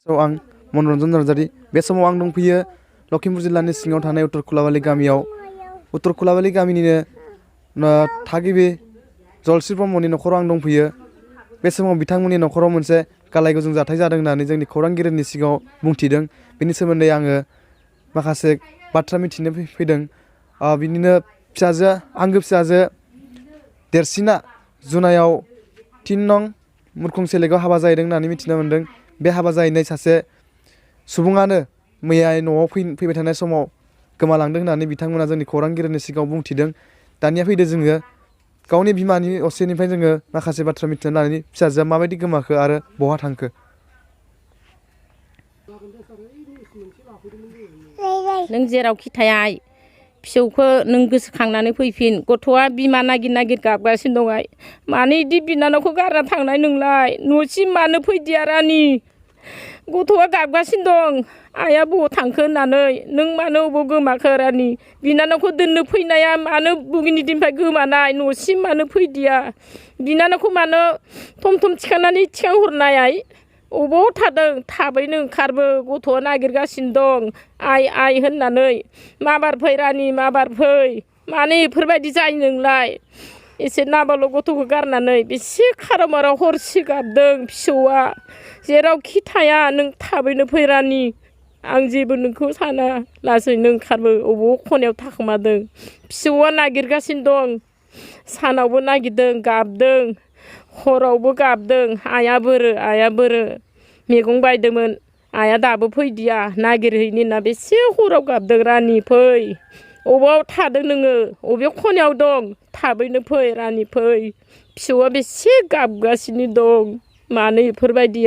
आं ronjon नार्जारि बे समाव आं दंफैयो लखिमपुर जिल्लानि सिङाव थानाय उत्तर खुलाबालि गामियाव उत्तर खुलाबालि गामिनिनो थागिबि जलस्रि ब्रह्मनि नखराव आं दंफैयो बे समाव बिथांमोननि नखराव मोनसे गालाय गुजुं जाथाय जादों होननानै जोंनि खौरांगिरिनि सिगाङाव बुंथिदों बेनि सोमोन्दै आङो माखासे बाथ्रा मिथिनो फैदों बिनिनो फिसाजो आंगो फिसाजो देरसिना जुनायाव 3 नं मुरखुं सेलेगाव हाबा जाहैदों होननानै मिथिनो मोन्दों बे हाबा जाहैनाय सासे सुबुङानो मैया न'आव फैबाय थानाय समाव गोमालांदों होननानै बिथांमोना जोंनि खौरांगिरिनि सिगाङाव बुंथिदों दानिया फैदो जोङो गावनि बिमानि असेनिफ्राय जोङो माखासे बाथ्रा मिथिनो लानानै फिसाजोआ माबायदि गोमाखो आरो बहा थांखो नों जेरावखि थाया फिसौखौ नों गोसोखांनानै फैफिन गथ'आ बिमा नागिर नागिर गाबगासिनो दं मानो इदि बिनानावखौ गारना थांनाय नोंलाय न'सिम मानो फैदिया रानि गथ'आ गाबगासिनो दं आइया बबाव थांखो होननानै नों मानो बबाव गोमाखो रानि बिनानावखौ दोननो फैनाया मानो बुगिनि दिननिफ्राय गोमानाय न'सिम मानो फैदिया बिनानावखौ मानो थम थम थिखांनानै थिखांहरनाय अबाव थादों थाबैनो ओंखारबो गथ'आ नागिरगासिनो दं आइ होननानै माबार फै रानि माबार फै मानो बेफोरबायदि जायो नोंलाय एसे नाबाल' गथ'खौ गारनानै बेसे खाराव माराव हरसे गाबदों फिसौआ जेरावखि थाया नों थाबैनो फै रानि आं जेबो नोंखौ साना लासैनो ओंखारबो अबाव खनायाव थाखोमादों फिसौआ नागिरगासिनो दं सानावबो नागिरदों गाबदों हरावबो गाबदों आइया बोरो मैगं बायदोंमोन आइया दाबो फैदिया नागिरहैनो होनना बेसे हराव गाबदों रानि फै अबाव थादों नोङो अबे खनायाव दं थाबैनो फै रानि फै फिसौआ बेसे गाबगासिनो दं मानो बेफोरबायदि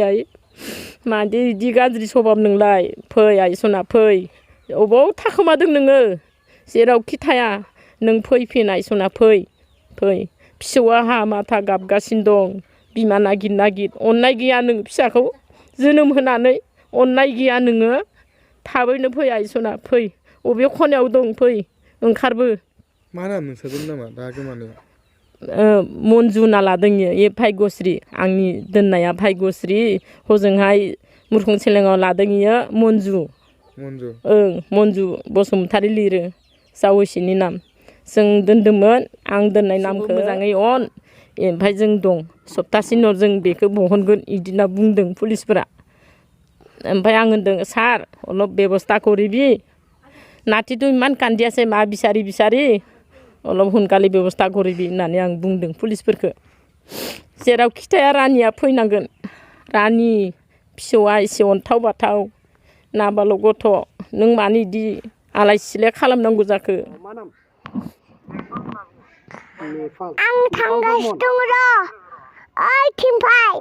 मादि इदि गाज्रि सभाब नोंलाय फै आइ सना फै अबाव थाखोमादों नोङो जेरावखि थाया नों फैफिन आइ सना फै फिसौआ हामाथा गाबगासिनो दं बिमा नागिर नागिर अननाय गैया नों फिसाखौ जोनोम होनानै अननाय गैया नोङो थाबैनो फै आइ सना फै अबे खनायाव दं फै ओंखारबो मा नाम नोंसोरनि नामा दा गोमानाया मन्जु होनना लादों ए भाग्यश्री आंनि दोननाया भाग्यश्री हजोंहाय मुरखुं सेलेङाव लादों इयो मन्जु मन्जु बसुमतारी लिरो जावैसोनि नाम जों दोनदोंमोन आं दोननाय नामखौ मोजाङै अन ओमफ्राय जों दं सप्तासेनि उनाव जों बेखौ बहनगोन बिदि होनना बुंदों पुलिसफोरा ओमफ्राय आं होनदों सार अलप बेबस्था करिबि नाथिथ' इमान कान्दियासै मा बिसारि अलप हुनकाले बेबस्था करिबि होननानै आं बुंदों पुलिसफोरखौ जेरावखि थाया रानिया फैनांगोन रानि फिसौआ एसे अन्थाव बाथाव नाबाल' गथ' नों मानो इदि आलाय सिलाय खालामनांगौ जाखो आं थांगासिनो दं ओइ थिंफाय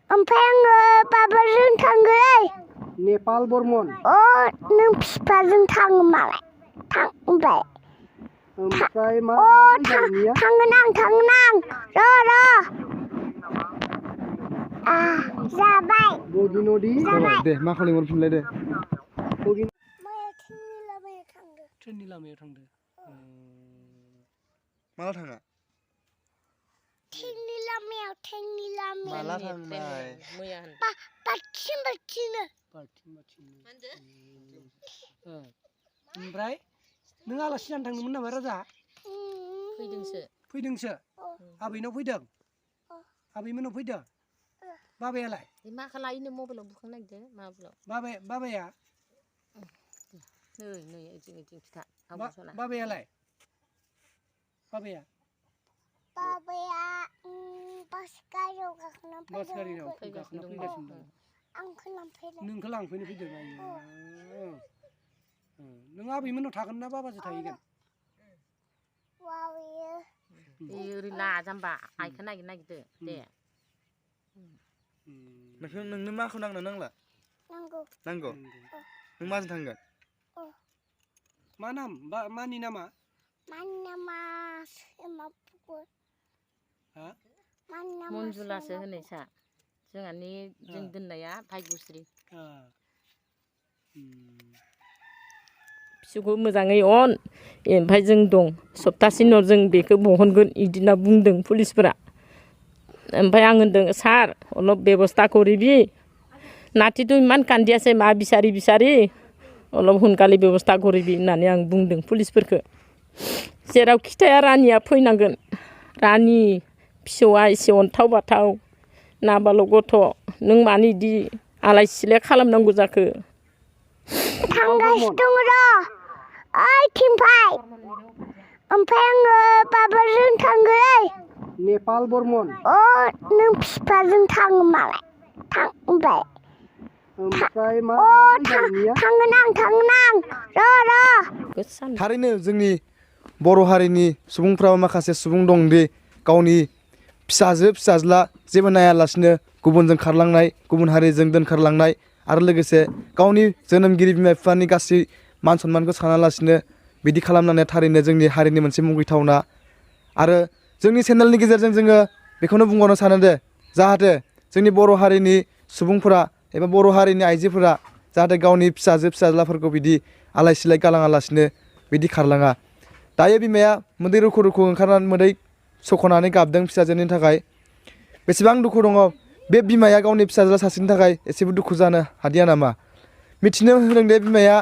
ओमफ्राय आङो बाबाजों थांगोन नेपाल बर्मन नों फिफाजों थाङो मालाय थां ओमफ्राय मा थांगोन आं र' जाबाय जाबाय दे मा खालामहरफिनलाय दे ट्रेननि लामायाव थांदो माला थाङा ट्रेननि लामायाव माला थांनाय ओमफ्राय नों आलासि जानो थांदोंमोन नामा राजा फैदोंसो आबैनाव फैदों आबैमोनाव फैदों बाबायालाय मा खालामनो मबाइलाव बुखांनो नागिरदों माबायाव बाबाया नै खिथा बाबायालाय बाबाया बास गारियाव गाखोना फैगासिनो दं आंखौ लांफैदों नोंखौ लांफैनो फैदों नों आबैमोनाव थागोन ना बाबाजों थाहैगोन ओरै ला जाम्बा आइखौ नागिरदो दे नोंनो माखौ नांला नांगौ नों माजों थांगोन मा नाम मानि नामा मन्जुलासो होनैसा जोंहानि जों दोननाया भाग्यश्री फिसौखौ मोजाङै अन ओमफ्राय जों दं सप्तासेनि उनाव जों बेखौ बहनगोन बिदि होनना बुंदों पुलिसफोरा ओमफ्राय आं होनदों सार अलप बेबस्था करिबि नाथिथ' इमान कान्दियासै मा बिसारि बिसारि अलप हुनकाले बेबस्था गरिबि होननानै आं बुंदों पुलिसफोरखौ जेरावखि थाया रानिया फैनांगोन रानि फिसौआ एसे अन्थाव बाथाव नाबाल' गथ' नों मानो इदि आलाय सिलाय खालामनांगौ जाखो थांगासिनो दङ र' ओइ थिंफाय ओमफ्राय आङो बाबाजों थांगोन नेपाल बरमन अ नों फिफाजों थाङो मालाय थां ओमफ्राय मा थांगोन आं र' थारैनो जोंनि बर' हारिनि सुबुंफ्राबो माखासे सुबुं दं दि गावनि फिसाजो फिसाज्ला जेबो नायालासिनो गुबुनजों खारलांनाय गुबुन हारिजों दोनखारलांनाय आरो लोगोसे गावनि जोनोमगिरि बिमा बिफानि गासै मान सन्मानखौ सानालासिनो बिदि खालामनानै थारैनो जोंनि हारिनि मोनसे मुगैथावना आरो जोंनि चेनेलनि गेजेरजों जोङो बेखौनो बुंबावनो सानो दे जाहाथे जोंनि बर' हारिनि सुबुंफोरा एबा बर' हारिनि आइजोफोरा जाहाथे गावनि फिसाजो फिसाज्लाफोरखौ बिदि आलाय सिलाय गालाङालासिनो बिदि खारलाङा दायो बिमाया मोदै रुखु रुखु ओंखारनानै मोदै सख'नानै गाबदों फिसाजोनि थाखाय बेसेबां दुखु दङ बे बिमाया गावनि फिसाज्ला सासेनि थाखाय एसेबो दुखु जानो हादिया नामा मिथिनो होदों दे बिमाया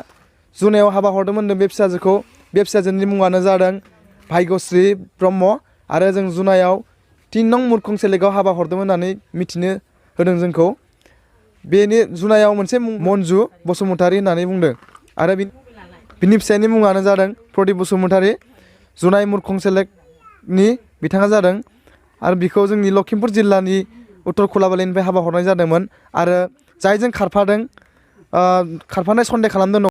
जुनायाव हाबा हरदोंमोन बे फिसाजोखौ बे फिसाजोनि मुङानो जादों भाग्यश्री ब्रह्म आरो जों जुनायाव 3 नं मुरखं सेलेकआव हाबा हरदोंमोन होननानै मिथिनो होदों जोंखौ बेनि जुनायाव मोनसे मन्जु बसुमतारी होननानै बुंदों आरो बिनि फिसायनि मुङानो जादों प्रदीप बसुमतारी जुनाय मुरखं सेलेकनि बिथाङा जादों आरो बिखौ जोंनि लखिमपुर जिल्लानि उत्तर खुलाबालिनिफ्राय हाबा हरनाय जादोंमोन आरो जायजों खारफानाय सन्देह खालामदों